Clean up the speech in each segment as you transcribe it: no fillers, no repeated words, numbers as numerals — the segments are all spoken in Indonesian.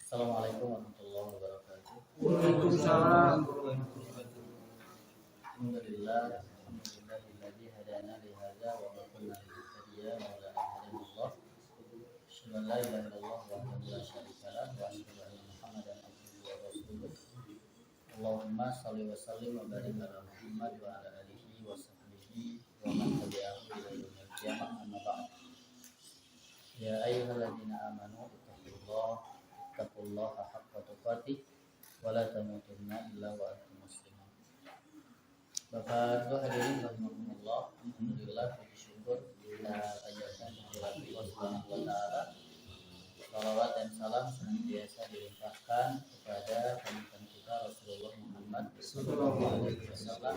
Assalamualaikum warahmatullahi wabarakatuh. Waalaikumsalam. Alhamdulillah, alhamdulillahilladzi hadana li hadza wa ma kunna linahtadiya laula an hadanallah. Asyhadu an la ilaha illallah wahdahu la syarika lah wa asyhadu anna Muhammadan abduhu wa rasuluh. Allahumma shalli wa sallim wa barik ala Muhammad wa ala alihi wa sahbihi wa man tabi'ahum ila yaumil qiyamah, amma ba'd. Ya ayyuhalladzina amanu ittaqullaha haqqa tuqatih wa la tamutunna illa wa antum muslimun. Bapak Ibu hadirin rahimakumullah, alhamdulillah, puji syukur kita panjatkan kehadirat Allah Subhanahu wa taala. Shalawat dan salam senantiasa dilimpahkan kepada panutan kita Rasulullah Muhammad sallallahu alaihi wasallam,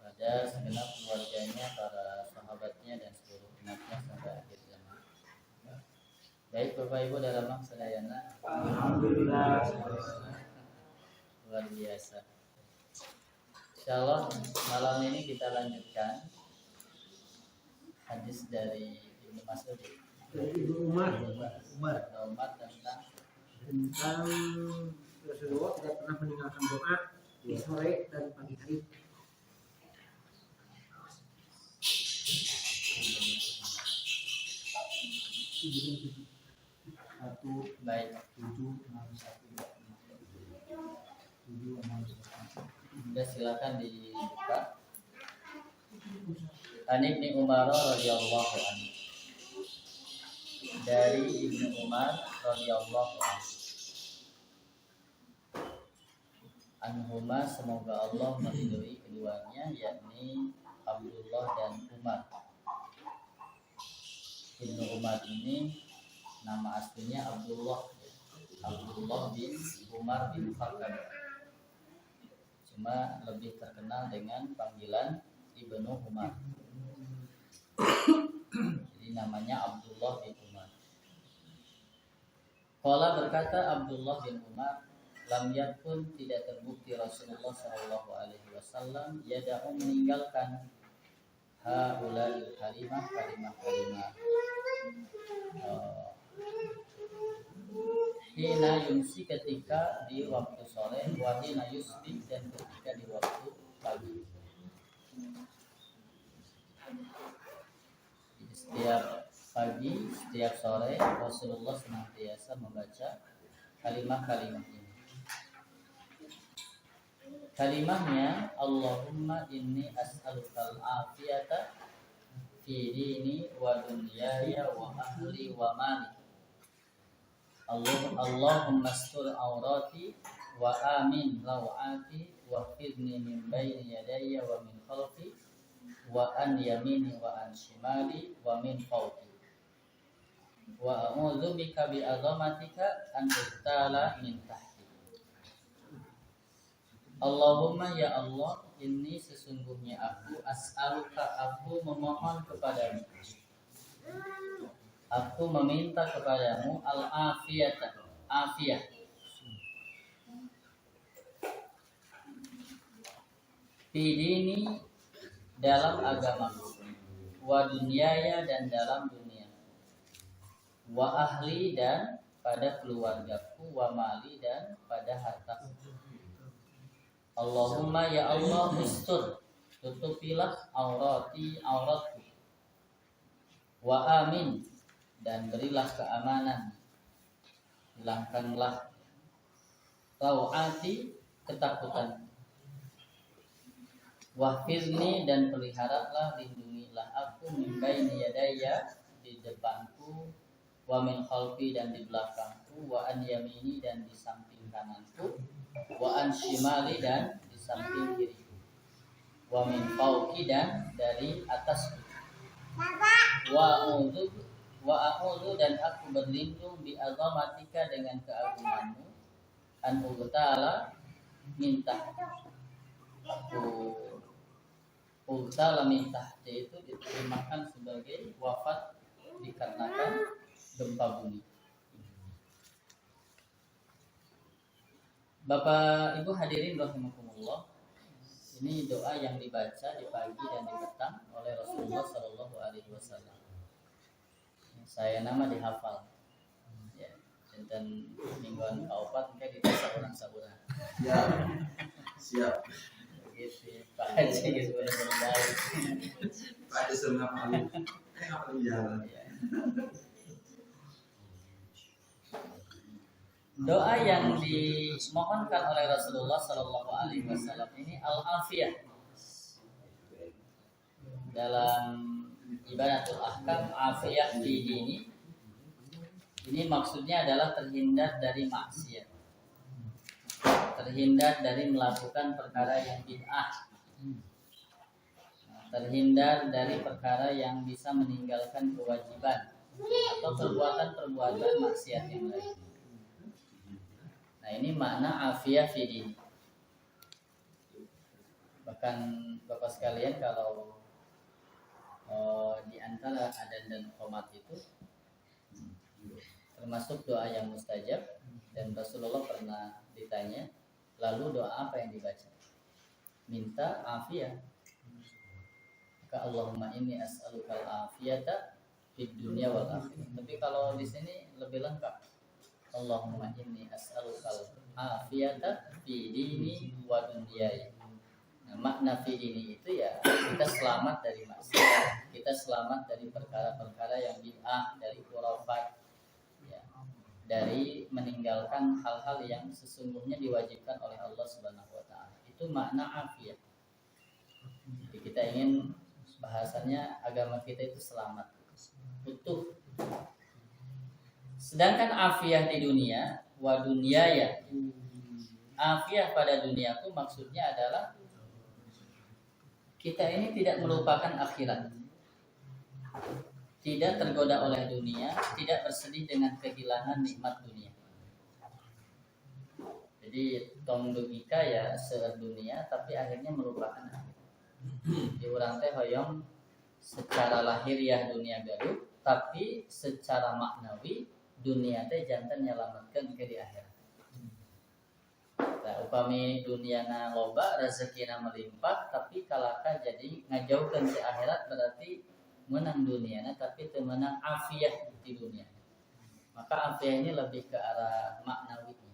pada segenap keluarganya, para sahabatnya dan seluruh umatnya sampai akhir zaman. Baik Bapak Ibu dalam sedayana, Alhamdulillah. luar biasa. Insyaallah malam ini kita lanjutkan hadis dari Ibnu Mas'ud, Dari Ibu Umar tentang Rasulullah tidak pernah meninggalkan doa di sore dan pagi hari. baik. Sudah silakan dibuka. An Ibnu Umar radhiyallahu anhu. Dari Ibnu Umar radhiyallahu anhu. Anhuma, semoga Allah meridhoi keduanya, yakni Abdullah dan Umar. Ibnu Umar ini nama aslinya Abdullah bin Umar bin Khattab, cuma lebih terkenal dengan panggilan Ibnu Umar. Jadi namanya Abdullah bin Umar. Qala, berkata Abdullah bin Umar, lam yakun, tidak terbukti Rasulullah sallallahu alaihi wasallam yada'u, meninggalkan haula'il kalimah hina yumsi, ketika di waktu sore, wa hina yusbih, dan ketika di waktu pagi. Jadi setiap pagi, setiap sore Rasulullah senantiasa membaca kalimah-kalimah ini. Kalimahnya, Allahumma inni as'alukal afiyata fi dini wa dunyaya wa ahli wa mali. Allahumma astur aurati wa amin rawati wa khidni min bayni yadayya wa min khalfi wa an yamini wa an shimali wa min fawqi wa a'udzu bika bi azamatika an uhtala min tahti. Allahumma, ya Allah, ini sesungguhnya aku as'aluka, aku memohon kepadamu, aku meminta kepadamu al-afiyata, afiyah, fidini, dalam agamaku, wa dunyaya, dan dalam dunia, wa ahli, dan pada keluargaku, wa mali, dan pada hartaku. Allahumma, ya Allah, ustur, tutupilah aurati, auratku, wa amin, dan berilah keamanan, hilangkanlah rawati, ketakutan, wahfizni, dan peliharalah, lindungilah aku, min baini yadayya, di depanku, wa min khalfi, dan di belakangku, wa an yamini, dan di samping kananku, wa an shimali, dan di samping kiriku, wa min fawqi, dan dari atasku, wa a'udzu, dan aku berlindung, bi azamatika, dengan keagunganmu, an ughtala, minta aku ughtala min tahti, itu diterjemahkan sebagai wafat dikarenakan gempa bumi. Bapak Ibu hadirin rahimakumullah, ini doa yang dibaca di pagi dan di petang oleh Rasulullah sallallahu alaihi wasallam. Saya nama dihafal. Ya. dan mingguan kaopat mungkin kita saurang-saurang. Siap. Gitu Pak Haji gitu benar-benar Ada setengah paling. Jalan. Doa yang dimohonkan oleh Rasulullah Shallallahu Alaihi Wasallam ini al-afiyah dalam Ibadatul Ahkam. Afiyah di ini maksudnya adalah terhindar dari maksiat, terhindar dari melakukan perkara yang bid'ah, terhindar dari perkara yang bisa meninggalkan kewajiban atau perbuatan-perbuatan maksiat yang lain. Nah, ini makna afiyah fi dini. Bahkan Bapak sekalian, kalau di antara adzan dan qomat itu termasuk doa yang mustajab, dan Rasulullah pernah ditanya, lalu doa apa yang dibaca? Minta afiyah. Maka Allahumma inni as'alukal afiyata fid dunya wal akhirah. Tapi kalau di sini lebih lengkap. Allahumma inni as'alukal afiyata fi dini wa dunyai. Nah, makna fi dini itu ya kita selamat dari maksiat, kita selamat dari perkara-perkara yang bid'ah, dari khurafat, ya, dari meninggalkan hal-hal yang sesungguhnya diwajibkan oleh Allah Subhanahu wa taala. Itu makna afiyah. Jadi kita ingin bahasanya agama kita itu selamat, utuh. Sedangkan afiyah di dunia, wa dunyaya, afiyah pada duniaku maksudnya adalah kita ini tidak melupakan akhirat, tidak tergoda oleh dunia, tidak bersedih dengan kehilangan nikmat dunia. Jadi tong dugika ya sedunia, tapi akhirnya melupakan akhirat. Di urang teh hoyong secara lahiriah dunia gaduh, tapi secara maknawi dunia teh jantan nyelamatkan ke di akhirat. Nah, upami duniana loba, rezekina melimpah, tapi kalaka jadi ngajaukan si akhirat, berarti menang duniana tapi teu menang afiyah di dunia. Maka afiyah ini lebih ke arah maknawinya.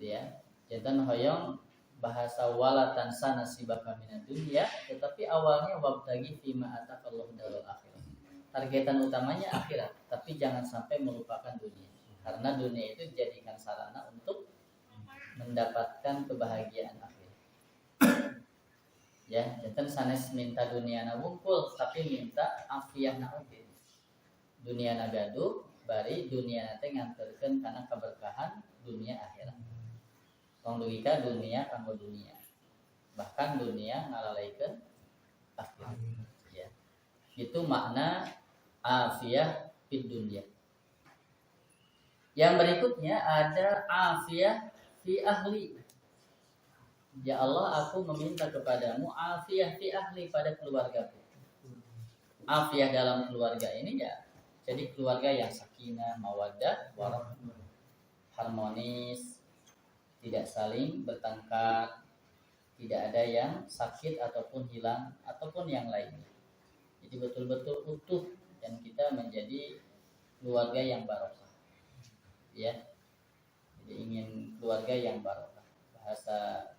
Ya, jantan hoyong bahasa walatan sana sibaka minad dunya, tetapi awalnya wabtagi fima ataqallahu darul akhirah. Targetan utamanya akhirat, tapi jangan sampai melupakan dunia. Karena dunia itu dijadikan sarana untuk mendapatkan kebahagiaan akhir. Ya, jantan sanes minta dunia na wungkul, tapi minta afiyah na oge. Dunia na gaduh, bari dunia na teh nganterkeun kana keberkahan dunia akhirat. Tong logika dunia kanggo dunia. Bahkan dunia ngalalikeun akhirat. Ya. Itu makna afiyah fid dunya. Yang berikutnya ada afiyah fi ahli. Ya Allah, aku meminta kepadamu afiyah fi ahli, pada keluargaku. Afiyah dalam keluarga ini ya, jadi keluarga yang sakinah, mawaddah, warahmah, harmonis, tidak saling bertengkar, tidak ada yang sakit ataupun hilang ataupun yang lainnya. Jadi betul-betul utuh dan kita menjadi keluarga yang barokah. Ya. Jadi ingin keluarga yang barokah. Bahasa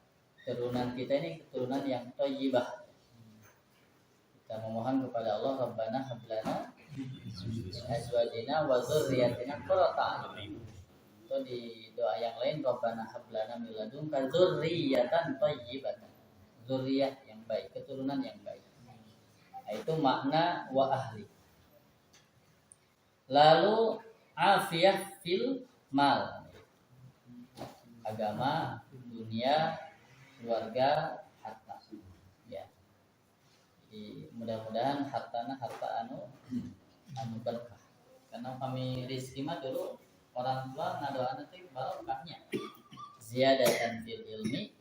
keturunan kita ini keturunan yang thayyibah. Kita memohon kepada Allah, Rabbana hab lana min azwajina wa dzurriyyatina qurrata a'yun. Itu di doa yang lain, Rabbana hab lana min ladunka dzurriyyatan thayyibatan. Dzurriyyah yang baik, keturunan yang baik. Nah, itu makna wa ahli. Lalu afiyah fil mal. Agama, dunia, keluarga, harta. Ya. Jadi mudah-mudahan harta anu berkah. Karena kami rezeki mah dulu orang tua ngadoan teh barokahnya. Ziyadatan fil ilmi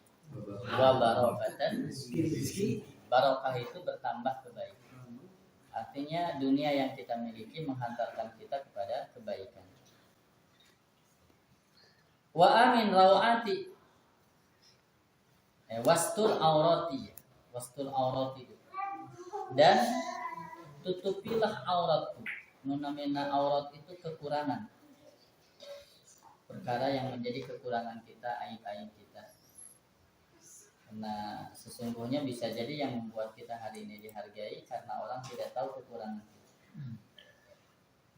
wa barakatan. Barokah itu bertambah kebaikan. Artinya dunia yang kita miliki menghantarkan kita kepada kebaikan. Wa amin rawati, wastur aurati, dan tutupilah auratku. Nunamina aurat itu kekurangan, perkara yang menjadi kekurangan kita, aib-aib kita. Karena sesungguhnya bisa jadi yang membuat kita hari ini dihargai karena orang tidak tahu kekurangan kita.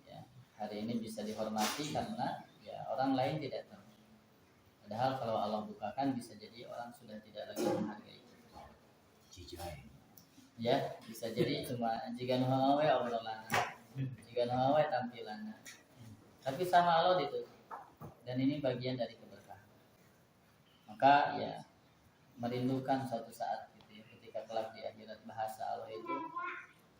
Ya, hari ini bisa dihormati karena ya orang lain tidak tahu. Padahal kalau Allah bukakan bisa jadi orang sudah tidak lagi menghargai kita. Ya, bisa jadi cuma jika nuhawe obrolan, jika nuhawe tampilan. Tapi sama Allah ditutup. Dan ini bagian dari keberkahan. Maka ya merindukan suatu saat gitu ya, ketika kelak di akhirat bahasa Allah itu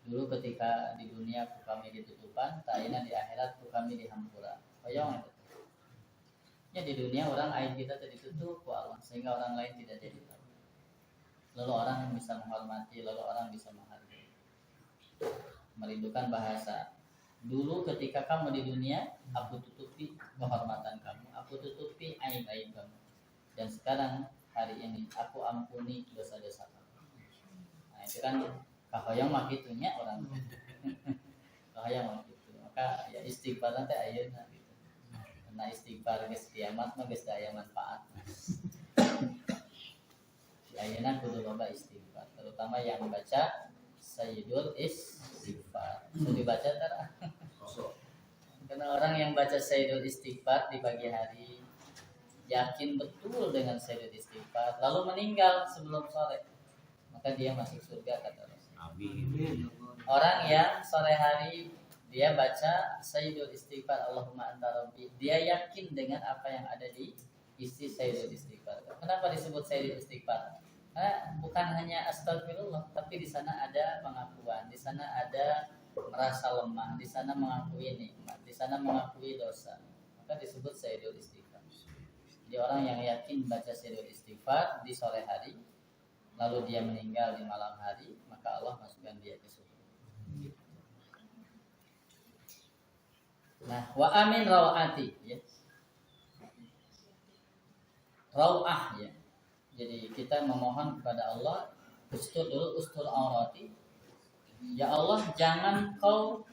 dulu ketika di dunia ku kami ditutupan, taina di akhirat ku kami dihampura. Koyong itu. Ya di dunia orang aib kita ditutup ku Allah sehingga orang lain tidak jadi tahu. Lalu orang bisa menghormati, lalu orang bisa menghargai. Merindukan bahasa. Dulu ketika kamu di dunia, aku tutupi kehormatan kamu, aku tutupi aib-aib kamu. Dan sekarang hari ini aku ampuni dosa-dosa kamu. Nah itu kan kahoyong makitunya orang. Kahoyong makitu. Maka ya istighfar nanti ayeuna gitu. Karena istighfar geus kiamat mah geus aya manfaat. Di ayeuna kudu loba istighfar, terutama yang baca Sayyidul Istighfar. Sudah dibaca tara? Karena orang yang baca Sayyidul Istighfar di pagi hari yakin betul dengan Sayyidul Istighfar lalu meninggal sebelum sore, maka dia masuk surga kata Rasul. Amin. Orang yang sore hari dia baca Sayyidul Istighfar Allahumma anta rabbi, dia yakin dengan apa yang ada di isi Sayyidul Istighfar. Kenapa disebut Sayyidul Istighfar? Karena bukan hanya astagfirullah, tapi di sana ada pengakuan, di sana ada merasa lemah, di sana mengakui nikmat, di sana mengakui dosa. Maka disebut Sayyidul Istighfar. Jadi orang yang yakin baca Sayyidul Istighfar di sore hari, lalu dia meninggal di malam hari, maka Allah masukkan dia ke surga. Nah, wa amin rawati ya. Rawah ya. Jadi kita memohon kepada Allah, ustur dulu, ustur aurati. Ya Allah, jangan kau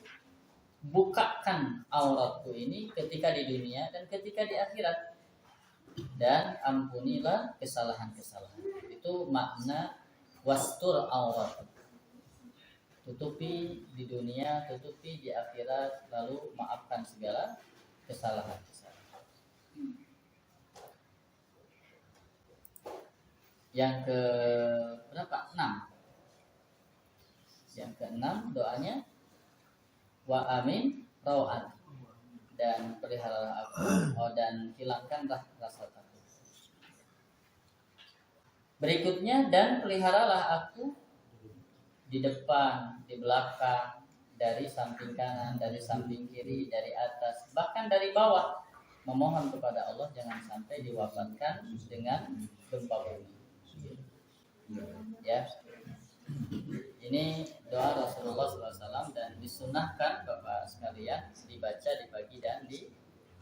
bukakan auratku ini ketika di dunia dan ketika di akhirat. Dan ampunilah kesalahan-kesalahan. Itu makna wastur aurat. Tutupi di dunia, tutupi di akhirat, lalu maafkan segala kesalahan-kesalahan. Yang ke berapa? 6. Yang ke-6 doanya wa amin rawat, dan peliharalah aku dan hilangkanlah rasa takut. Berikutnya, dan peliharalah aku di depan, di belakang, dari samping kanan, dari samping kiri, dari atas, bahkan dari bawah. Memohon kepada Allah jangan sampai diwafatkan dengan gempa bumi. Ya, ini doa Rasulullah SAW dan disunahkan Bapak sekalian dibaca di pagi dan di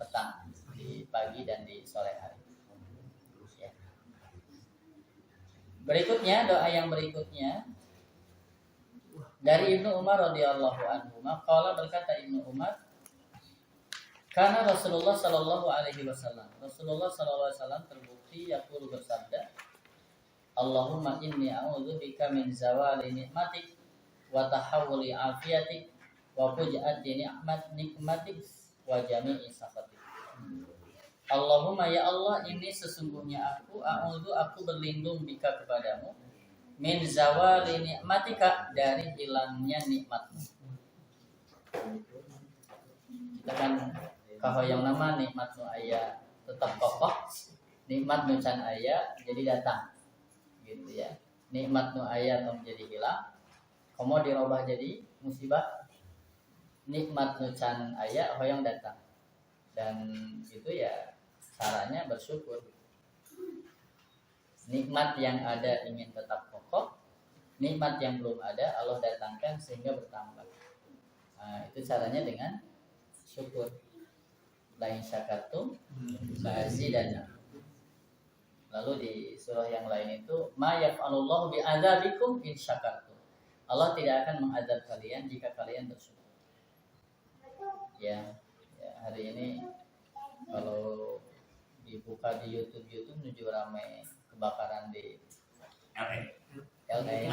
petang, di pagi dan di sore hari. Ya. Berikutnya, doa yang berikutnya dari Ibnu Umar radhiyallahu anhu. Maka berkata Ibnu Umar, karena Rasulullah Sallallahu Alaihi Wasallam, Rasulullah Sallallahu Alaihi Wasallam terbukti yaqulu bersabda, Allahumma inni a'udzubika min zawali nikmatik wa tahawuli afiatik wa fuj'ati nikmatik wa jami'i sakhatik. Allahumma ya Allah, ini sesungguhnya aku berlindung bika kepadamu min zawali nikmatika, dari hilangnya nikmatmu. Kita kan kahoyong nama nikmatmu aya tetap kokoh, nikmat nu can aya jadi datang. Gitu ya, nikmat nu aya tong jadi hilang, komo dirubah jadi musibah. Nikmat nu can aya hoyong datang, dan itu ya caranya bersyukur. Nikmat yang ada ingin tetap kokoh, nikmat yang belum ada Allah datangkan sehingga bertambah. Nah, itu caranya dengan syukur. Lain syakartum la'azidannakum. Lalu di surah yang lain itu ma yaf'alullahu bi'adzabikum in syakartum. Allah tidak akan mengazab kalian jika kalian bersyukur. Ya, hari ini kalau dibuka di YouTube menuju ramai kebakaran di LA.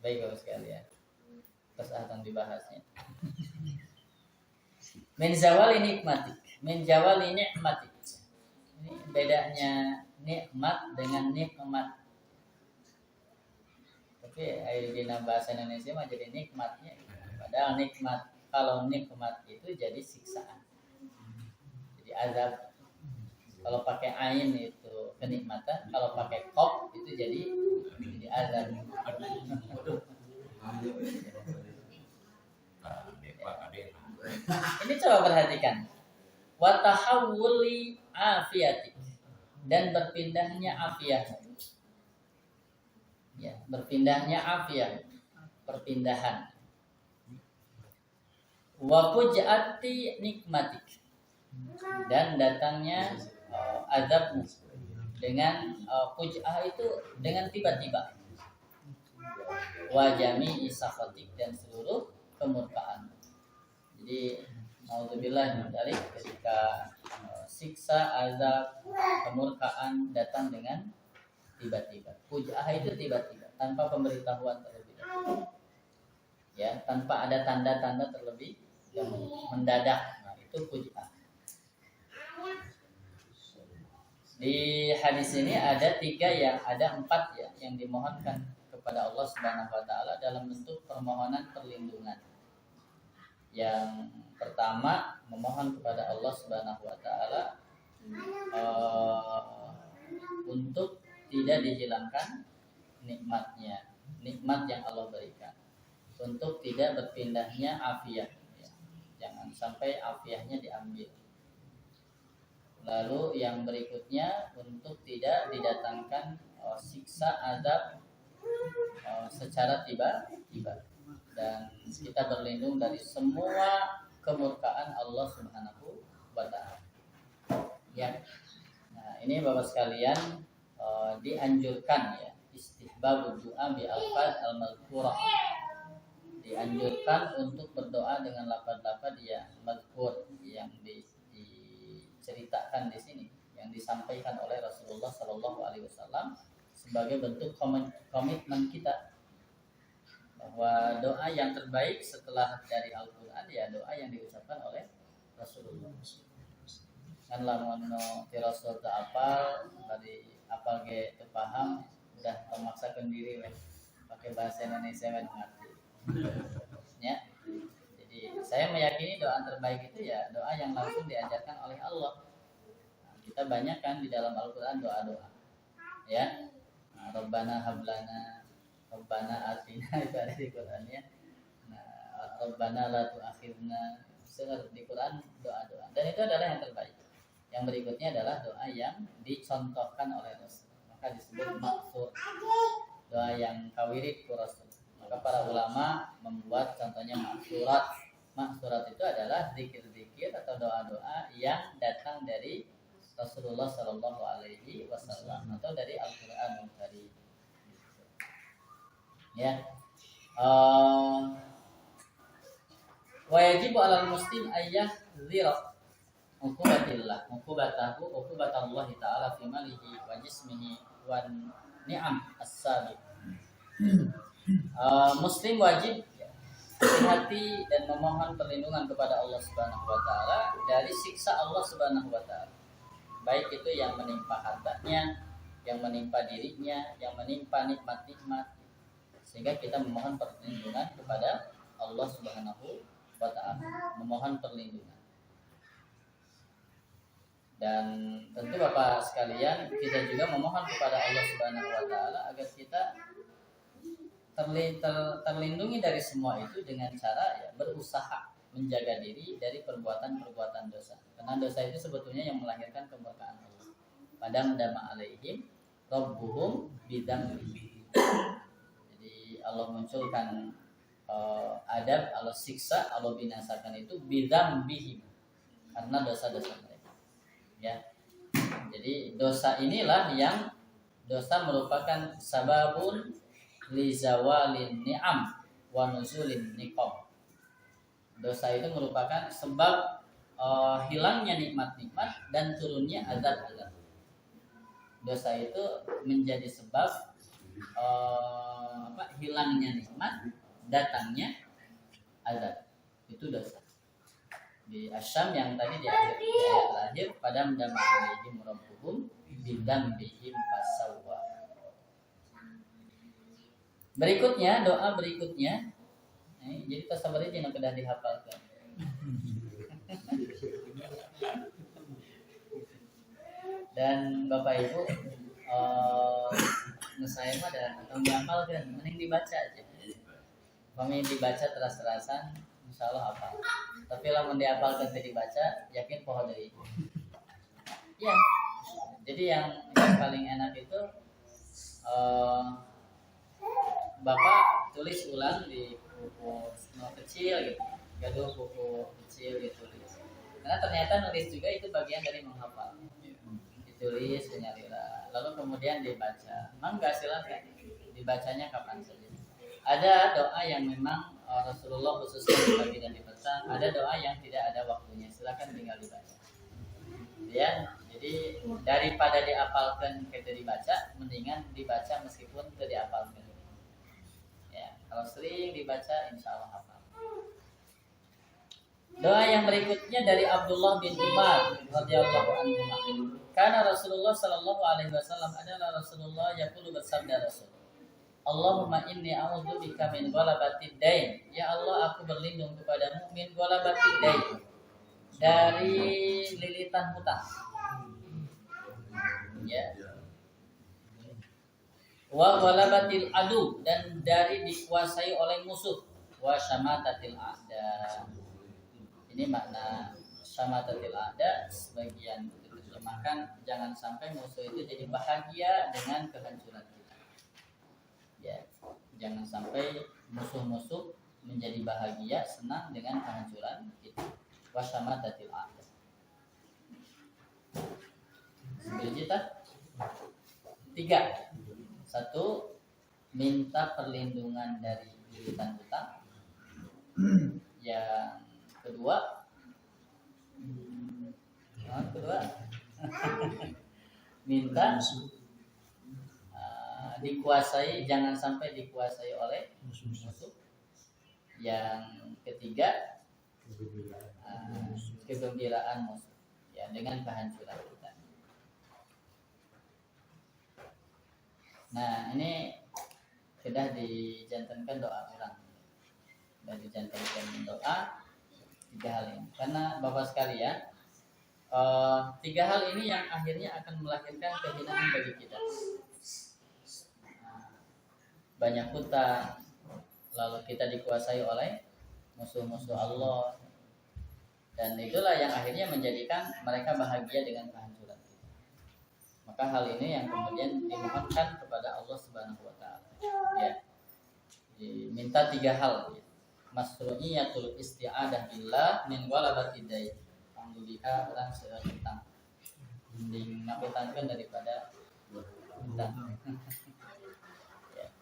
Baik Bapak sekalian, terus akan dibahasnya. Menjawali nikmatik, menjawali nikmatik. Ini bedanya nikmat dengan nikmat. Tapi di bahasa Indonesia mah jadi nikmatnya. Padahal nikmat, kalau nikmat itu jadi siksaan, jadi azab. Kalau pakai ain itu kenikmatan, kalau pakai kop itu jadi azab. Ini coba perhatikan. Wa tahawuli afiyatik, dan berpindahnya afiyah. Ya, berpindahnya afiyah, perpindahan. Wa fujati nikmatik, dan datangnya azabmu dengan fuj'ah itu dengan tiba-tiba. Wa jami'i sakhatik, dan seluruh kemurkaan. Jadi naudzubillah dari ketika siksa, azab, kemurkaan datang dengan tiba-tiba. Fuj'ah itu tiba-tiba, tanpa pemberitahuan terlebih dahulu. Ya, tanpa ada tanda-tanda terlebih dahulu, mendadak. Nah, itu fuj'ah. Di hadis ini ada empat ya yang dimohonkan kepada Allah Subhanahu wa taala dalam bentuk permohonan perlindungan. Yang pertama, memohon kepada Allah Subhanahu wa taala untuk tidak dihilangkan nikmatnya, nikmat yang Allah berikan, untuk tidak berpindahnya afiyah, ya. Jangan sampai afiyahnya diambil. Lalu yang berikutnya, untuk tidak didatangkan siksa azab secara tiba-tiba, dan kita berlindung dari semua kemurkaan Allah Subhanahu wa taala. Ya. Nah, ini Bapak sekalian dianjurkan ya, istihbabud du'a bi alfaz al-mazkurah. Dianjurkan untuk berdoa dengan lafaz-lafaz yang mazkur, yang diceritakan di sini, yang disampaikan oleh Rasulullah Shallallahu Alaihi Wasallam sebagai bentuk komitmen kita bahwa doa yang terbaik setelah dari Al-Quran ya doa yang diucapkan oleh Rasulullah. Kan lamun ti Rasul teu apal, bari apal ge teu paham, udah memaksakan diri weh pakai bahasa Indonesia weh ngerti. Ya. Jadi saya meyakini doa terbaik itu ya doa yang langsung diajarkan oleh Allah. Nah, kita banyak kan di dalam Al-Quran doa-doa. Ya. Nah, Rabbana hablana, Rabbana atina, itu ada di Qurannya. Nah, Rabbana la tu'akhirna, di Quran doa-doa. Dan itu adalah yang terbaik. Yang berikutnya adalah doa yang dicontohkan oleh Rasul. Maka disebut maksur, doa yang kawirid ku Rasul. Maka para ulama membuat contohnya maksurat. Maksurat itu adalah zikir-zikir atau doa-doa yang datang dari Rasulullah Shallallahu Alaihi Wasallam atau dari Al-Quran Karim. Ya, wajib alal muslim ayah zirah ukubatillah, ukubatallah taala fi malihi wa jismihi wa ni'am as-sabiq. Muslim wajib hati dan memohon perlindungan kepada Allah Subhanahu wa taala dari siksa Allah Subhanahu wa taala. Baik itu yang menimpa hartanya, yang menimpa dirinya, yang menimpa nikmat-nikmat. Sehingga kita memohon perlindungan kepada Allah Subhanahu wa taala, memohon perlindungan. Dan tentu Bapak sekalian, kita juga memohon kepada Allah Subhanahu wa taala agar kita terlindungi dari semua itu dengan cara ya berusaha menjaga diri dari perbuatan-perbuatan dosa. Karena dosa itu sebetulnya yang melahirkan kemurkaan Allah. Padam dama alaihim rabbuhum bidzambi. Jadi Allah munculkan adab, Allah siksa, Allah binasakan itu bidzambihim, karena dosa-dosa mereka. Ya. Jadi dosa inilah yang dosa merupakan sababun li zawalin ni'am wa nuzulin niqam. Dosa itu merupakan sebab hilangnya nikmat-nikmat dan turunnya azab-azab. Dosa itu menjadi sebab hilangnya nikmat, datangnya azab. Itu dosa. Di Asyam yang tadi di akhir ayat terakhir, pada mendamai alaihim rabbuhum bidzambihim fasawwa. Berikutnya, doa berikutnya. Jadi tasawwur ini sudah dihafalkan. Dan Bapak Ibu, saya mah dan dihafalkan, mending dibaca aja. Kami dibaca teras-terasan, insya Allah hafal. Tapi lah dihafalkan tidak dibaca, yakin pohon dari itu. Ya, jadi yang paling enak itu Bapak tulis ulang di buku kecil gitu, gaduh buku kecil ditulis. Karena ternyata nulis juga itu bagian dari menghafal. Ditulis penyalira, lalu kemudian dibaca. Mangga silakan dibacanya kapan saja. Ada doa yang memang Rasulullah khususnya dibagi dan dipesan. Ada doa yang tidak ada waktunya, silakan tinggal dibaca. Ya, jadi daripada diapalkan kita dibaca, mendingan dibaca meskipun tidak diapalkan. Ya, kalau sering dibaca, insya Allah hafal. Doa yang berikutnya dari Abdullah bin Umar radhiyallahu anhu. Karena Rasulullah sallallahu alaihi wasallam adalah Rasulullah yaqulu bersabda Rasul. Allahumma inni a'udzubika min ghalabatid dain. Ya Allah, aku berlindung kepadamu min ghalabatid dain. Dari lilitan hutang. Ya. Wa ghalabatil adu, dan dari dikuasai oleh musuh. Wa syamatatil a'da. Ini makna syamatatil a'da, sebagian diterjemahkan jangan sampai musuh itu jadi bahagia dengan kehancuran kita. Ya, jangan sampai musuh-musuh menjadi bahagia, senang dengan kehancuran kita. Wa syamatatil a'da. Selanjutnya 3. 1. Minta perlindungan dari lilitan hutang. Yang kedua minta dikuasai, jangan sampai dikuasai oleh musuh. Yang ketiga kegembiraan musuh, ya, dengan kehancuran kita. Nah, ini sudah dijantankan doa orang, sudah dijantankan doa 3 hal ini. Karena Bapak sekalian, 3 hal ini yang akhirnya akan melahirkan kehinaan bagi kita. Banyak hutang, lalu kita dikuasai oleh musuh-musuh Allah, dan itulah yang akhirnya menjadikan mereka bahagia dengan kehancuran kita. Maka hal ini yang kemudian dimohonkan kepada Allah Subhanahu wa taala. Ya. Diminta 3 hal, ya. Masru'iyatul isti'adah billah min ghalabatid dain. Alhamdulillah orang sudah hutang. Mending ngaputangkeun daripada hutang. Ya.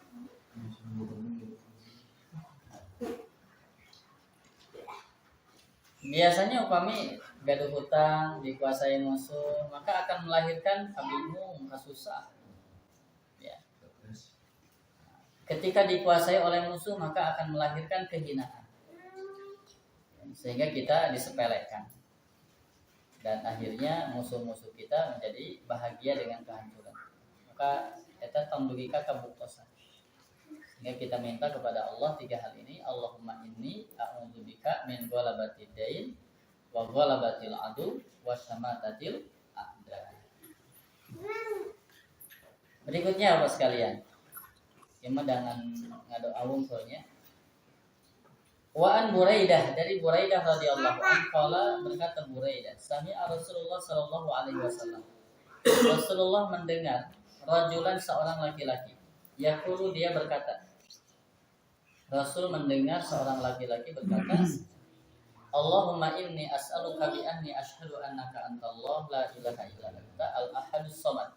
Biasanya upami gaduh hutang, dikuasai musuh, maka akan melahirkan kabingung, kasusah. Ya. Ketika dikuasai oleh musuh, maka akan melahirkan kehinaan, sehingga kita disepelekan, dan akhirnya musuh-musuh kita menjadi bahagia dengan kehancuran. Maka kita tambugika kabuktosan, sehingga kita minta kepada Allah 3 hal ini. Allahumma inni a'udzubika min ghalabatid dain wa ghalabatil adu wa syamatatil a'da. Berikutnya apa sekalian? Ima dengan ngado awung soalnya. Wa an Buraidah, dari Buraidah radhiyallahu anhu qala, berkata Buraidah, sami'a Rasulullah sallallahu alaihi wasallam. Rasulullah mendengar rajulan, seorang laki-laki. Yaqulu, dia berkata. Rasul mendengar seorang laki-laki berkata, Allahumma inni as'aluka bi anni asyhadu annaka antallah la ilaha illa anta al-ahadus samad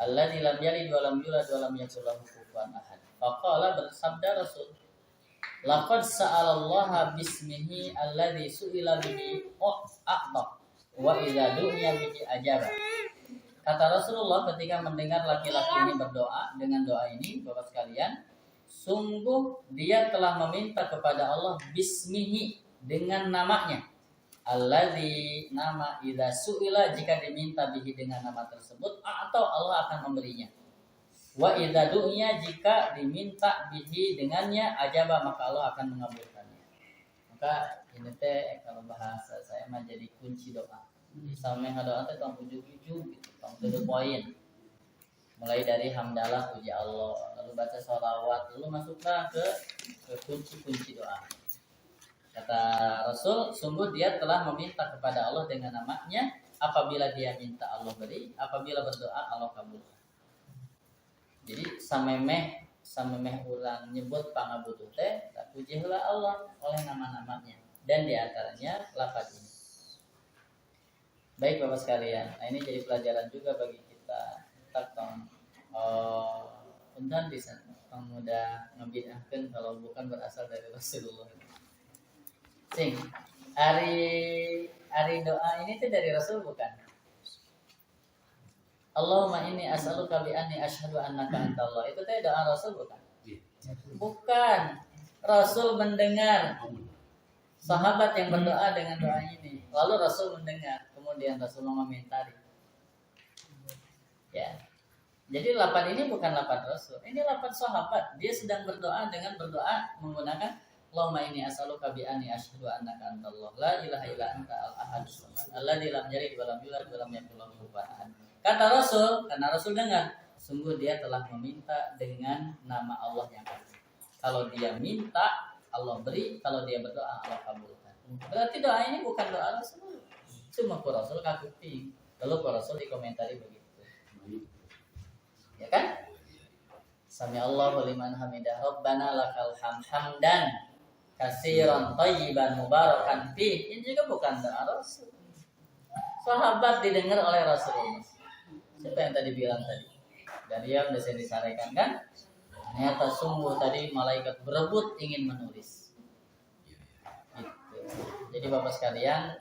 alladzi lam yalid wa lam yulad wa lam yakul lahu kufuwan ahad. Faqala, bersabda Rasul, laqad sa'alallaha bismihi alladzi su'ila bihi a'ta wa idza du'iya bihi ajaba. Kata Rasulullah ketika mendengar laki-laki ini berdoa dengan doa ini, Bapak sekalian, sungguh dia telah meminta kepada Allah bismihi, dengan namanya. Alladzi, nama, idza su'ila, jika diminta bihi dengan nama tersebut, atau Allah akan memberinya. Wa idza du'iya, jika diminta bihi dengannya, ajaba, maka Allah akan mengabulkannya. Maka ini teh kalau bahasa saya mah jadi kunci doa. Sampai doa teh tong ujug-ujug gitu, tong to the point. Mulai dari hamdalah puji Allah, lalu baca sholawat, lalu masuklah ke kunci-kunci doa. Kata Rasul, sungguh dia telah meminta kepada Allah dengan namanya. Apabila dia minta Allah beri, apabila berdoa Allah kabulkan. Jadi samemeh urang nyebut pangabutuh teh, pujilah Allah oleh nama-namanya, dan diantaranya lafaz ini. Baik Bapak sekalian, nah ini jadi pelajaran juga bagi kita. Tong undan di sana, tong mudah ngebidahkeun kalau bukan berasal dari Rasulullah. Sing, ari doa ini tuh dari Rasul bukan? Allahumma inni as'aluka bi anni asyhadu annaka antallah. Itu teh doa Rasul bukan? Bukan. Rasul mendengar sahabat yang berdoa dengan doa ini. Lalu Rasul mendengar, kemudian Rasul mengomentari. Ya. Jadi lapan ini bukan lapan Rasul. Ini lapan sahabat. Dia sedang berdoa dengan berdoa menggunakan Allahumma inni as'aluka bi anni asyhadu annaka antallah la ilaha illa anta al-ahadus samad alladzi lam yalid wa lam yulad wa lam yakul lahu kufuwan ahad. Kata Rasul, karena Rasul dengar, sungguh dia telah meminta dengan nama Allah yang agung. Kalau dia minta, Allah beri. Kalau dia berdoa, Allah kabulkan. Berarti doa ini bukan doa Rasul, cuma ku Rasul kakuping. Lalu ku Rasul dikomentari begitu, ya kan? Sami Allahu liman hamidah, Rabbana lakal hamdan kasiran thayyiban mubarakan fi. Ini juga bukan doa Rasul. Sahabat didengar oleh Rasulullah. Siapa yang tadi bilang tadi? Dari yang bisa disarekan kan? Ternyata sungguh tadi malaikat berebut ingin menulis. Gitu. Jadi Bapak sekalian,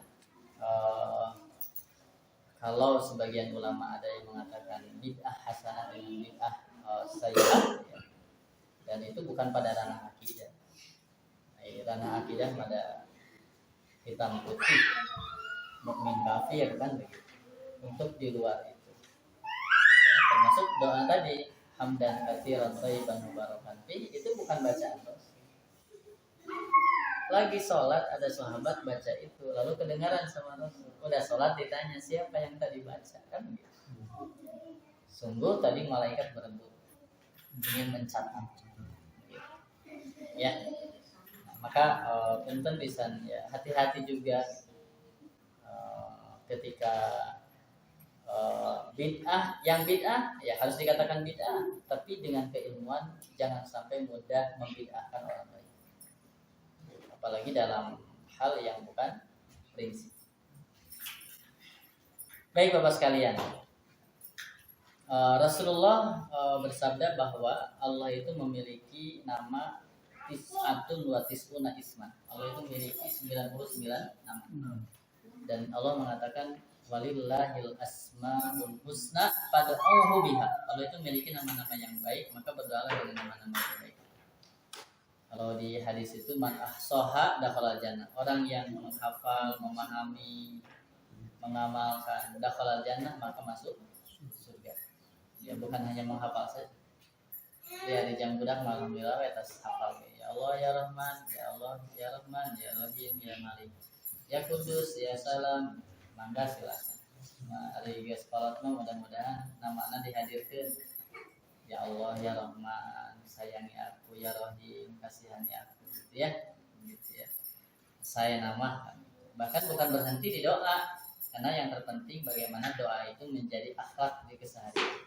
kalau sebagian ulama ada yang mengatakan bid'ah hasanah dengan bid'ah sayyi'ah, ya, dan itu bukan pada ranah akidah. Ranah akidah pada hitam putih, mukmin kafir kan begitu. Untuk di luar itu, ya, termasuk doa tadi hamdan katsiran thayyiban mubarakan fi, itu bukan bacaan Rasul. Lagi sholat ada sahabat baca itu, lalu kedengaran sama Rasul. Udah sholat ditanya siapa yang tadi baca kan begitu. Sungguh tadi malaikat berebut ingin mencatat gitu. Ya. Maka punten pisan ya, hati-hati juga ketika bid'ah ya harus dikatakan bid'ah, tapi dengan keilmuan, jangan sampai mudah membid'ahkan orang lain, apalagi dalam hal yang bukan prinsip. Baik Bapak sekalian, Rasulullah bersabda bahwa Allah itu memiliki nama tis'atun wa tis'una isman. Allah itu memiliki 99 nama. Dan Allah mengatakan walillahil asmaul husna fad'uhu biha. Allah itu memiliki nama-nama yang baik, maka berdoalah dengan nama-nama yang baik. Kalau di hadis itu man ahsaha dakhala jannah. Orang yang menghafal, memahami, mengamalkan dakhala jannah, maka masuk surga. Ya bukan hanya menghafal saja. Ya di jam budak alhamdulillah atas hafal. Ya Allah ya Rahman, ya Allah ya Rahman, ya Rahim, ya Malik, ya Kudus, ya Salam. Mangga silakan. Hari guys salatnya mudah-mudahan nama-nama dihadirkan. Ya Allah ya Rahman, sayangi aku, ya Rahim, kasihani aku, gitu ya. Gitu ya. Saya namakan. Bahkan bukan berhenti di doa, karena yang terpenting bagaimana doa itu menjadi akhlak di keseharian.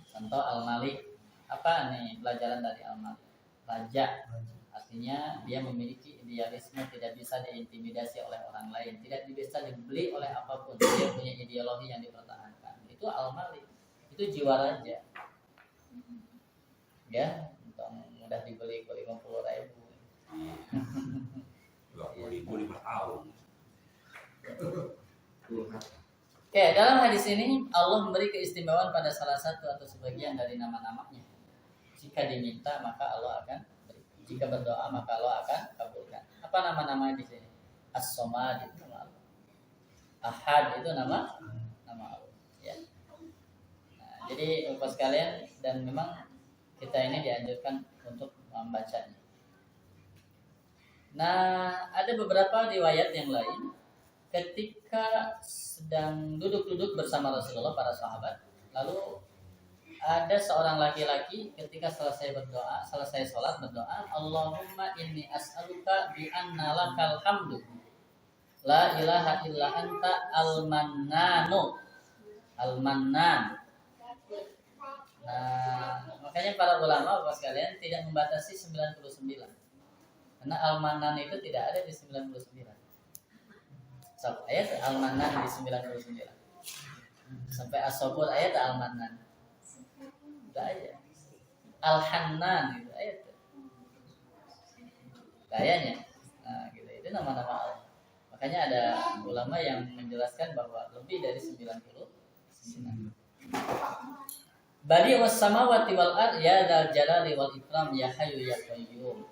Contoh Al-Malik, apa nih pelajaran dari Al-Malik? Raja, artinya dia memiliki idealisme, tidak bisa diintimidasi oleh orang lain, tidak bisa dibeli oleh apapun, dia punya ideologi yang dipertahankan. Itu Al-Malik, itu jiwa raja. Ya, untuk mudah dibeli 50.000. 20.000 5 tahun. Oke, dalam hadis ini Allah memberi keistimewaan pada salah satu atau sebagian dari nama-namanya. Jika diminta maka Allah akan beri. Jika berdoa maka Allah akan kabulkan. Apa nama-namanya di sini? As-Somad itu nama Allah. Ahad itu nama Allah. Ya. Nah, jadi Bapak sekalian, dan memang kita ini dianjurkan untuk membacanya. Nah, ada beberapa riwayat yang lain ketika sedang duduk-duduk bersama Rasulullah para sahabat, lalu ada seorang laki-laki ketika selesai sholat berdoa, Allahumma inni as'aluka bi anna lakal hamdu la ilaha illa anta al-mannan. Nah, makanya para ulama Bapak sekalian tidak membatasi 99. Karena al-mannan itu tidak ada di 99. Ayat al-mannan di 99. Sampai as-sabur ayat al-mannan. Tidak ada. Al-hannan itu ayat. Kayaknya. Nah, gitu. Itu nama-nama Allah. Makanya ada ulama yang menjelaskan bahwa lebih dari 99. Badi'us samawati wal ard ya dzal jalali wal ikram ya hayyu ya qayyum.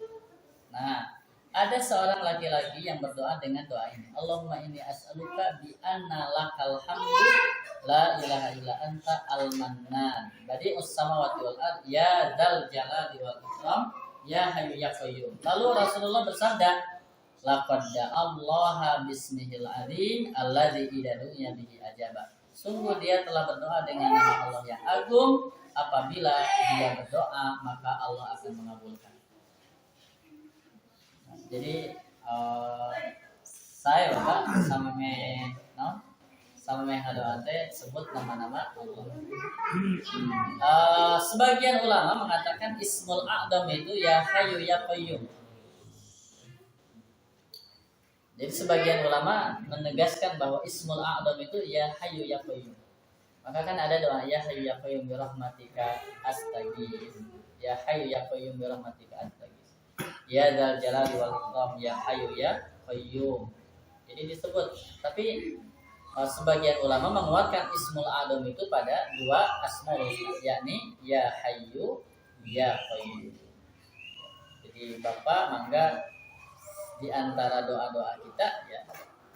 Nah, ada seorang laki-laki yang berdoa dengan doa ini. Allahumma inni as'aluka bi anna lakal hamdu la ilaha illa anta al-mannan. Badi'us samawati wal ard ya dzal jalali wal ikram ya hayyu ya qayyum. Lalu Rasulullah bersabda, laqad da'allaha bismihil azim alladzi idza du'iya bihi ajaba. Sungguh dia telah berdoa dengan nama Allah yang agung. Apabila dia berdoa maka Allah akan mengabulkan. Jadi saya Bapak sama hadoan teh sebut nama-nama Allah. Sebagian ulama mengatakan Ismul A'dam itu ya Hayyu ya Qayyum. Jadi sebagian ulama menegaskan bahwa Ismul A'dam itu ya Hayyu ya Qayyum. Maka kan ada doa ya Hayyu ya Qayyum bi rahmatika astaghits. Ya Hayyu ya Qayyum bi rahmatika astaghits. Ya dzal jalali wal ikram ya Hayyu ya Qayyum. Jadi disebut. Tapi sebagian ulama menguatkan Ismul A'dam itu pada dua asmaul husna, yakni ya Hayyu ya Qayyum. Jadi Bapak mangga di antara doa-doa kita ya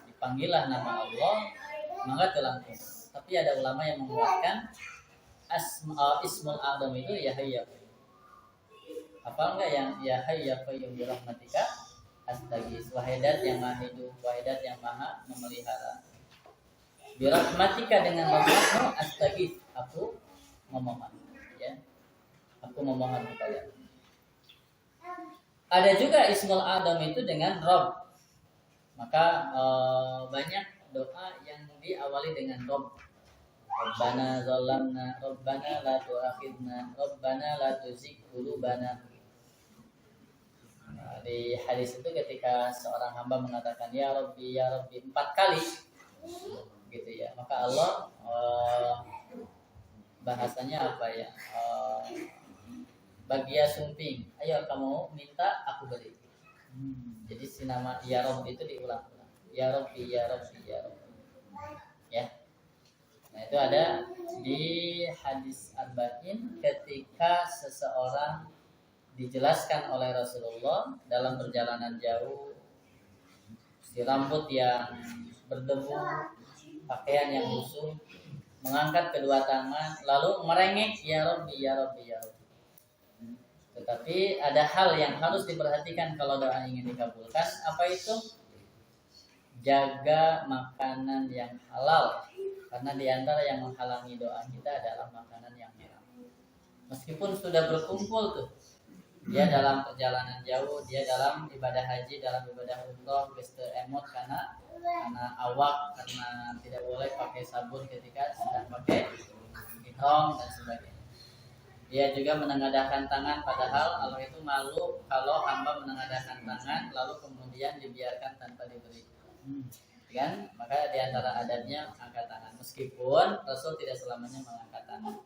dipanggillah nama Allah, mangga langsung. Tapi ada ulama yang menguatkan Ismul A'dam itu ya Hayyu ya Qayyum. Apa enggak yang ya Hayyu ya Qayyum bi rahmatika astaghits, wahidat yang maha hidup, wahidat yang maha memelihara. Bi rahmatika, dengan rahmatmu astaghits, aku memohon ya. Aku memohon kepada. Ada juga Ismul A'dam itu dengan Rabb. Maka banyak doa yang diawali dengan Rabb. Rabbana zalamna, Rabbana la tu'akhidna, Rabbana la tuzigh qulubana. Di hadis itu ketika seorang hamba mengatakan ya Rabbi 4 kali gitu ya, maka Allah bahasanya apa ya, bagia sumping, ayo kamu minta aku beri. Jadi si nama ya Rabbi itu diulang-ulang, ya Rabbi ya Rabbi ya Rabbi ya. Nah itu ada di hadis Arba'in ketika seseorang dijelaskan oleh Rasulullah dalam perjalanan jauh, si rambut yang berdebu, pakaian yang lusuh, mengangkat kedua tangan lalu merengek ya Rabbi ya Rabbi ya Rabbi. Tetapi ada hal yang harus diperhatikan kalau doa ingin dikabulkan. Apa itu? Jaga makanan yang halal, karena diantara yang menghalangi doa kita adalah makanan yang haram. Meskipun sudah berkumpul tuh, dia dalam perjalanan jauh, dia dalam ibadah haji, dalam ibadah umroh, geus teu emot karena awak, karena tidak boleh pakai sabun ketika sedang pakai ihram dan sebagainya. Dia juga menengadahkan tangan, padahal Allah itu malu kalau hamba menengadahkan tangan lalu kemudian dibiarkan tanpa diberi. Kan? Maka diantara adabnya angkat tangan. Meskipun Rasul tidak selamanya mengangkat tangan.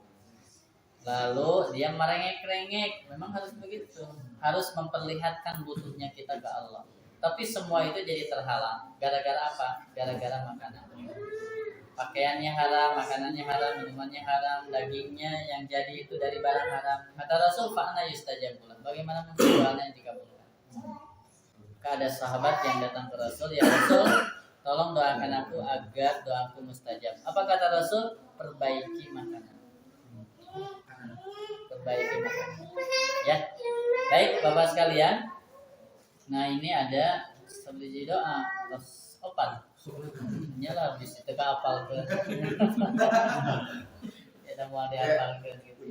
lalu dia merengek-rengek. Memang harus begitu, harus memperlihatkan butuhnya kita ke Allah. Tapi semua itu jadi terhalang gara-gara apa? Gara-gara makanan. Pakaiannya haram, makanannya haram, minumannya haram, dagingnya yang jadi itu dari barang haram. Kata Rasul, fa'ana yustajabullah. Bagaimana mungkin doanya yang dikabulkan? Ada sahabat yang datang ke Rasul, ya Rasul, tolong doakan aku agar doaku mustajab. Apa kata Rasul? Perbaiki makanan. Perbaiki makanan. Ya, baik Bapak sekalian. Nah ini ada sebiji doa, terus opat. Nyala habis itu kapal ke. Ya mau dihafalkan gitu.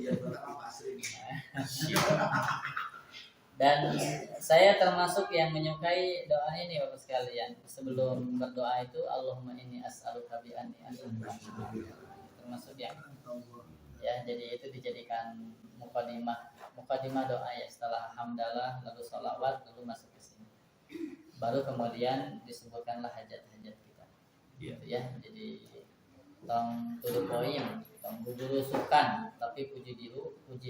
Dan saya termasuk yang menyukai doa ini Bapak sekalian. Sebelum berdoa itu Allahumma inni as'aluka bi anni as'aluka. Termasuk yang ya, jadi itu dijadikan mukadimah doa ya, setelah hamdalah lalu sholawat lalu masuk ke sini. Baru kemudian disebutkanlah hajat-hajat kita. Gitu ya. Jadi tong tuduh poin, tong budurusukan, tapi puji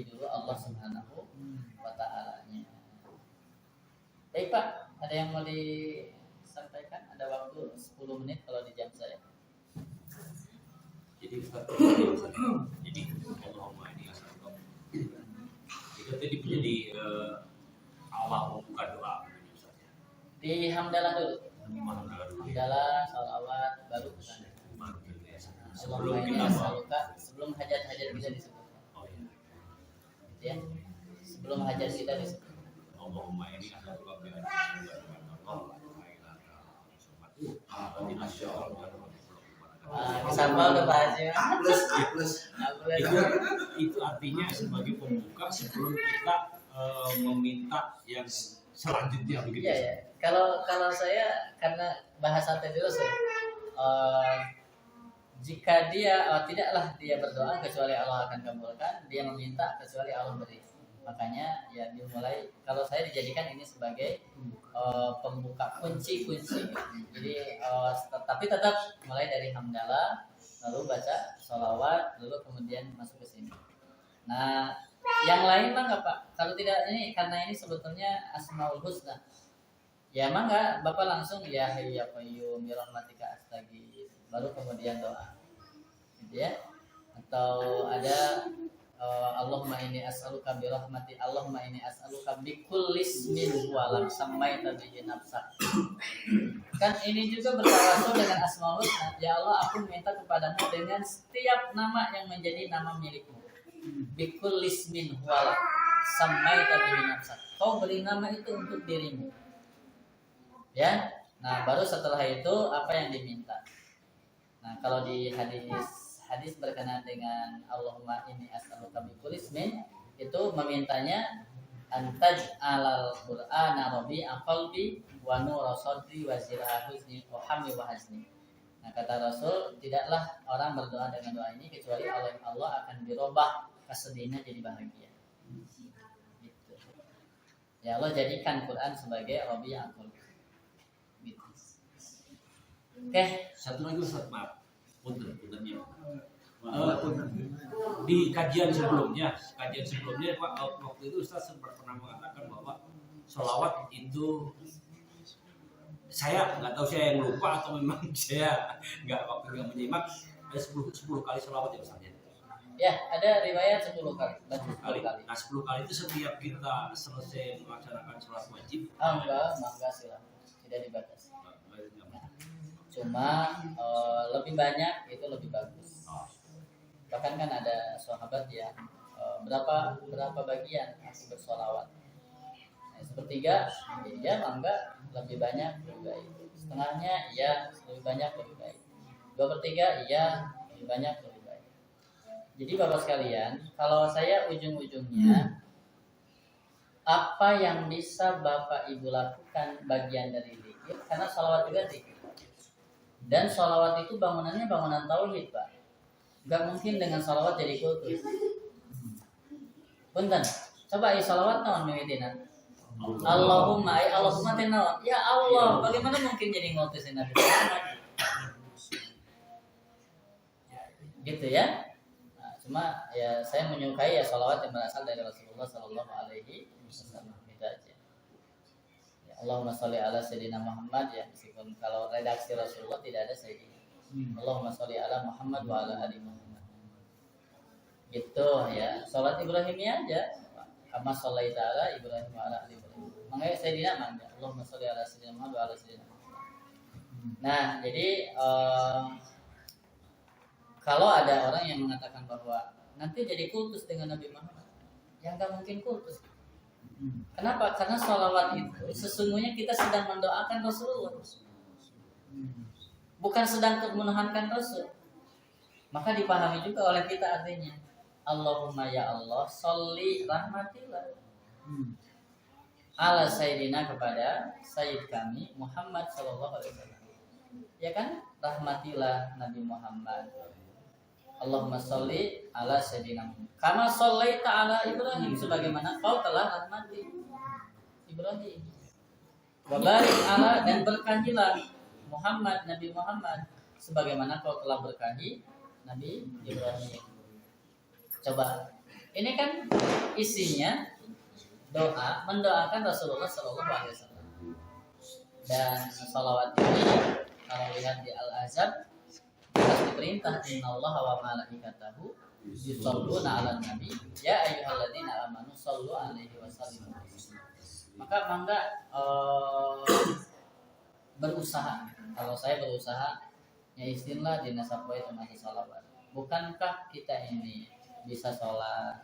dulu Allah Subhanahu wa ta'ala-nya. Baik Pak, ada yang mau disampaikan? Ada waktu 10 menit kalau di jam saya. Jadi Ustaz, jadi Allahumma ini asal itu tadi menjadi awal membuka doa Ustaz ya. Di hamdalah dulu. Alhamdulillah dulu. Hamdalah, salawat, baru ke sana. Sebelum Allahumma kita inni as'aluka, sebelum hajat-hajat kita disebutkan. oh iya. Ya. Sebelum hajat kita disebutkan. Allahumma ini asal Kesambal udah bahas ya. Itu artinya sebagai pembuka sebelum kita meminta yang selanjutnya begitu. Iya ya. Kalau saya karena bahasa tadi Rasul, jika dia tidaklah dia berdoa kecuali Allah akan kabulkan, dia meminta kecuali Allah beri. Makanya ya dimulai, kalau saya dijadikan ini sebagai pembuka kunci. Jadi tapi tetap mulai dari hamdalah, lalu baca sholawat, lalu kemudian masuk ke sini. Nah, yang lain mah nggak Pak? Kalau tidak ini, karena ini sebetulnya Asmaul Husna. Ya emang nggak, Bapak langsung ya Hayyu ya Qayyum bi rahmatika astaghits, baru kemudian doa. Gitu ya. Atau ada Allahumma inni as'aluka bi rahmati, Allahumma inni as'aluka bi kulli ismin wa lam sammaita bihi nafsak. Kan ini juga bertawasul dengan Asmaul Husna. Ya Allah, aku minta kepadamu dengan setiap nama yang menjadi nama milikmu. Bi kulli ismin wa lam sammaita bihi nafsak. Kau beri nama itu untuk dirimu. Ya. Nah, baru setelah itu apa yang diminta. Nah, kalau di hadis berkenaan dengan Allahumma inni as'aluka bi kulli ismin, itu memintanya antaj alal qur'ana rabi'a qalbi wa nura sadri wa zira'a huzni wa hammi wa hazni. Nah, kata Rasul, tidaklah orang berdoa dengan doa ini kecuali oleh Allah akan dirubah kesedihannya jadi bahagia. Gitu. Ya Allah jadikan Quran sebagai rabi'a qalbi. Gitu. Oke, Satu lagi Ustaz, maaf. Puntennya. Di kajian sebelumnya Pak, waktu itu Ustaz sempat pernah mengatakan bahwa sholawat itu, saya nggak tahu saya yang lupa atau memang saya waktu nggak menyimak, ada 10 kali sholawat ya Ustaz ya. ya ada riwayat 10 kali. 10 kali. Nah 10 kali itu setiap kita selesai melaksanakan sholat wajib. Enggak silakan, tidak dibatasi. Cuma lebih banyak itu lebih bagus. Bahkan kan ada sahabat yang berapa bagian aku bersolawat. Sepertiga, ya mangga lebih banyak lebih baik. Setengahnya, iya lebih banyak lebih baik. 2/3, iya lebih banyak lebih baik. Jadi Bapak sekalian, kalau saya ujung-ujungnya apa yang bisa Bapak Ibu lakukan bagian dari zikir, karena sholawat juga zikir. Dan sholawat itu bangunannya bangunan tauhid Pak. Gak mungkin dengan sholawat jadi kultus. Punten, coba sholawat naon miwitina. Allahumma tinnaon. Ya Allah, bagaimana mungkin jadi ngutusin Nabi Muhammad? Gitu ya. Nah, Cuma ya saya menyukai ya sholawat yang berasal dari Rasulullah Sallallahu Alaihi Wasallam itu aja. Ya, Allahumma sholli ala Sayyidina Muhammad ya, meskipun kalau redaksi Rasulullah tidak ada Sayyidina. Allahumma sholli ala Muhammad wa ala ali Muhammad. Gitu ya, sholat Ibrahimiyah aja. Kama sholaita ala Ibrahim wa ala ali Ibrahim. Makanya Sayyidina mangga. Allahumma sholli ala Sayyidina Muhammad wa ala Sayyidina Muhammad. Nah, jadi kalau ada orang yang mengatakan bahwa nanti jadi kultus dengan Nabi Muhammad, yang nggak mungkin kultus. Kenapa? Karena sholawat itu sesungguhnya kita sedang mendoakan Rasulullah, bukan sedang menuhankan Rasul. Maka dipahami juga oleh kita artinya. Allahumma ya Allah, sholli rahmatillah ala Sayyidina kepada Sayyid kami Muhammad Sallallahu Alaihi Wasallam. Ya kan? Rahmatilah Nabi Muhammad. Allahumma sholli ala Sayyidina Muhammad. Kama shollaita ala Ibrahim, sebagaimana kau telah rahmati Ibrahim. Wa barik ala, dan berkahilah Muhammad, Nabi Muhammad, sebagaimana kau telah berkahi Nabi Ibrahim. Coba, ini kan isinya doa mendoakan Rasulullah Sallallahu Alaihi Wasallam. Dan sholawat ini kalau lihat di Al-Azab diperintah innallaha wa malaikatahu yusholluna 'alan nabi ya ayyuhalladzina amanu shollu 'alaihi wa sallimu. Maka mangga berusaha. Kalau saya berusaha ya istilah dina sapoe termasuk sholawat. Bukankah kita ini bisa sholat,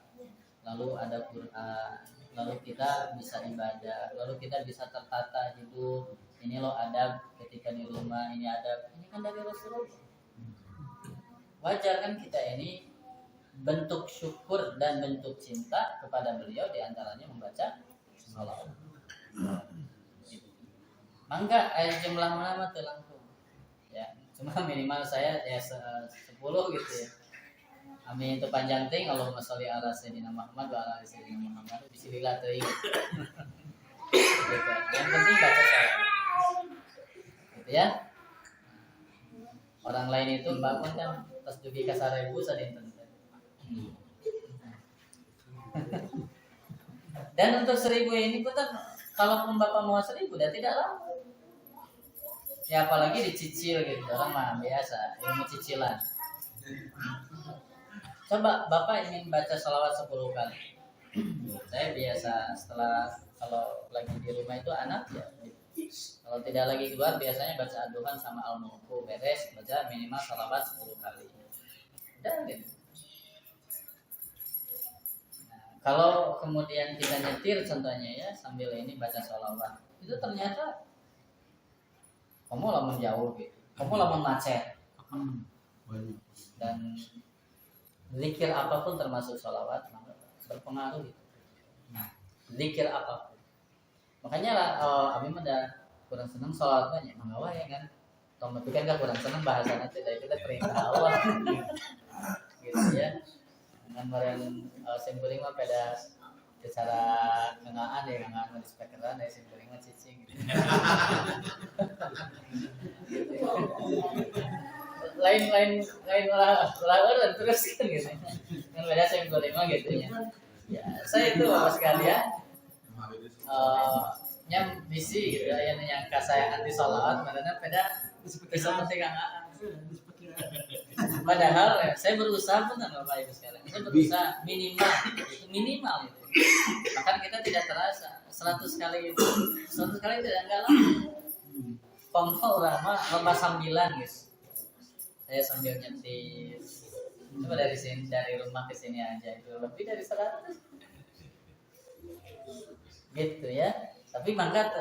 lalu ada Quran, lalu kita bisa ibadah, lalu kita bisa tertata hidup. Ini loh adab ketika di rumah, ini adab. Ini kan dari Rasulullah. Wajar kan kita ini bentuk syukur dan bentuk cinta kepada beliau, diantaranya membaca sholawat. Mangga jumlah mana tuh langsung. Ya, cuma minimal saya ya 10 gitu ya. Amin itu panjang ting. Allahumma sholli ala Sayyidina Muhammad wa ala Sayyidina Muhammad. Bismillah teuing. Yang penting baca sholawat. Gitu ya. Orang lain itu bangun kan pas dugi ka 1000 sadinten. Dan untuk 1000 ini pun kalaupun Bapak mau 1000 dan tidak lama. Ya apalagi dicicil gitu, orang mah biasa ilmu cicilan. Coba Bapak ingin baca sholawat 10 kali. Saya biasa setelah kalau lagi di rumah itu anak ya. Kalau tidak lagi keluar biasanya baca aduhan sama al-mulku, beres baca minimal sholawat 10 kali. Dan gitu. Nah, kalau kemudian kita nyetir contohnya ya sambil ini baca sholawat, itu ternyata kamu lamun jauh gitu, kamu lamun macet, dan zikir apapun termasuk sholawat berpengaruh gitu. Nah, zikir apapun. Makanya lah, Abi mah kurang senang sholawatnya, mengawal ya kan. Tong tapi kan kurang senang bahasa nanti dari kita perintah Allah, gitu ya. Dengan meren simpuling mah pada secara ngengaan ya ngengaan di spekeran ya simpuling mah cicing. Gitu. lain orang terus kan gitu. Kan beda simpuling mah gitu ya. Ya, saya itu Bapak sekalian yang bisi gitu ya, yang saya anti sholawat karena beda bisa penting nggak. Padahal ya, saya berusaha pun Bapak Ibu sekalian, saya berusaha minimal itu. Bahkan kita tidak terasa 100 kali itu, 100 kali tidak enggak lama. Pongko urama lomba sambilan guys. Saya sambil nyetir. Coba dari sini, dari rumah ke sini aja itu lebih dari 100. Gitu ya. Tapi mangga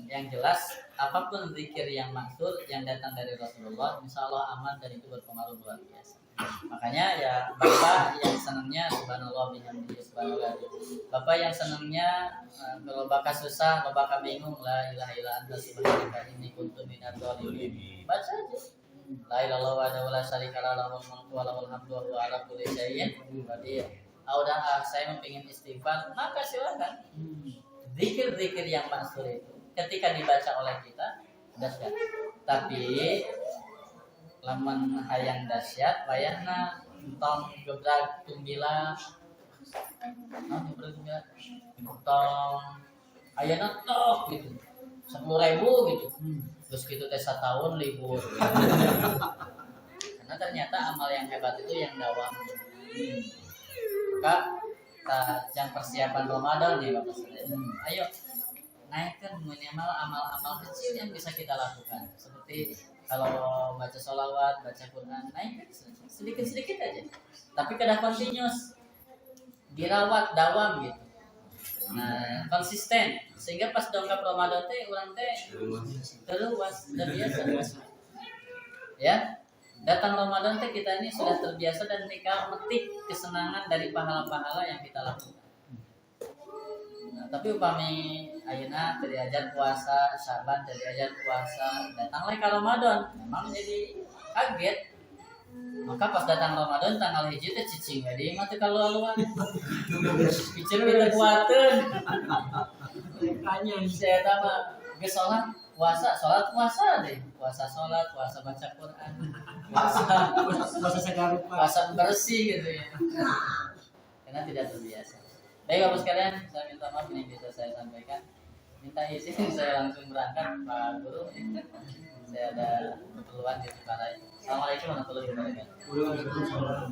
yang jelas apapun zikir yang maksud yang datang dari Rasulullah, insya Allah aman dan itu berpengaruh luar biasa. Makanya ya Bapak yang senangnya subhanallah bihamdihi subhanallah. Bapak yang senangnya kalau Bapak susah, Bapak bingung la ilaha illa anta subhanaka inni kuntu minadz dzalimin. Baca aja. La ilaha illallah wa la syarika lahu lahul mulku wa lahul hamdu wa huwa ala kulli syai'in qadir. Udah saya ingin istighfar, maka silakan. Zikir-zikir yang maksud itu ketika dibaca oleh kita dahsyat. Tapi lamun hayang dahsyat wayahna tong gebrak tumbila gebrak tumbila tong ayana tok gitu 10.000 gitu terus gitu teh 1 tahun libur gitu. Karena ternyata amal yang hebat itu yang dawam. Maka yang persiapan Ramadan nih Bapak Saudara. Ayo naikkan minimal amal-amal kecil yang bisa kita lakukan. Seperti kalau baca sholawat, baca Quran, naikkan sedikit-sedikit aja. Tapi kada continuous, dirawat, dawam gitu. Nah, konsisten sehingga pas dongkap Ramadan teh urang teh terluas dan biasa. Ya. Datang Ramadan teh kita ini sudah terbiasa dan tinggal metik kesenangan dari pahala-pahala yang kita lakukan. Nah, tapi upami ayeuna teu diajar puasa, Syaban teu diajar puasa, datang lagi ke Ramadan, memang jadi kaget. Maka pas datang Ramadan tanggal 1 teh cicing we deui mah teu kalualuan. Picen kita kuateun. Tanya Saya mah geus sholat puasa deh. Puasa baca Quran. Masa sekarang Pak. Puasa bersih gitu ya. Karena tidak terbiasa. Baik Bapak sekalian, saya minta maaf ini bisa saya sampaikan. Minta izin saya langsung berangkat Pak Guru. Saya ada keperluan di Ciparai. Assalamualaikum warahmatullahi wabarakatuh. Waalaikumsalam.